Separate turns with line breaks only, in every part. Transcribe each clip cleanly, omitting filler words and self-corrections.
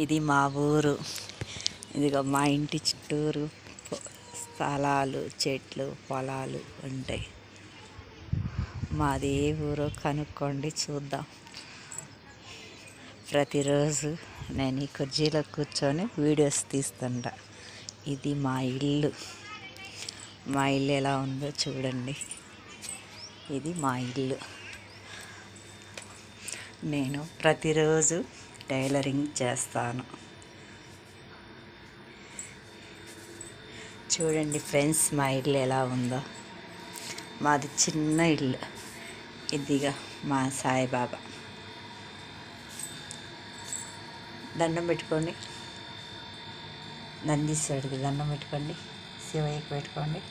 ఇది మా ఊరు. ఇదిగో మా ఇంటి చుట్టూరు స్థలాలు, చెట్లు, పొలాలు ఉంటాయి. మాది ఏ ఊరో కనుక్కోండి, చూద్దాం. ప్రతిరోజు నేను ఈ కుర్చీలో కూర్చొని వీడియోస్ తీస్తుంటా. ఇది మా ఇల్లు. మా ఇల్లు ఎలా ఉందో చూడండి. ఇది మా ఇల్లు. నేను ప్రతిరోజు టైలరింగ్ చేస్తాను. చూడండి ఫ్రెండ్స్, మా ఇల్లు ఎలా ఉందో. మాది చిన్న ఇల్లు. ఇదిగా మా సాయిబాబా. దండం పెట్టుకోండి. నందీశ్వరుడికి దండం పెట్టుకోండి. శివయ్యకి పెట్టుకోండి.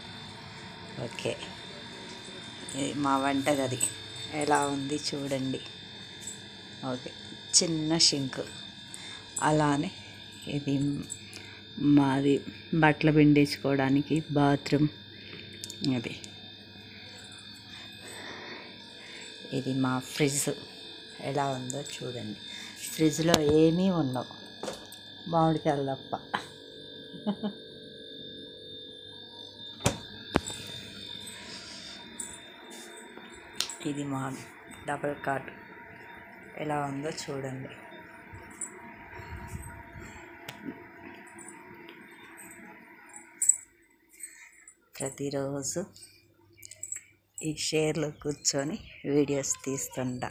ఓకే. ఇది మా వంటగది ఎలా ఉంది చూడండి. ఓకే, చిన్న షింక్. అలానే ఇది మాది బట్టలు పిండేసుకోవడానికి బాత్రూమ్. అది ఇది మా ఫ్రిడ్జ్ ఎలా ఉందో చూడండి. ఫ్రిడ్జ్లో ఏమీ ఉండవు, మామిడికాయలు తప్ప. ఇది మా డబల్ కాట్ ఎలా ఉందో చూడండి. ప్రతిరోజు ఈ షేర్లో కూర్చొని వీడియోస్ తీస్తుంటా.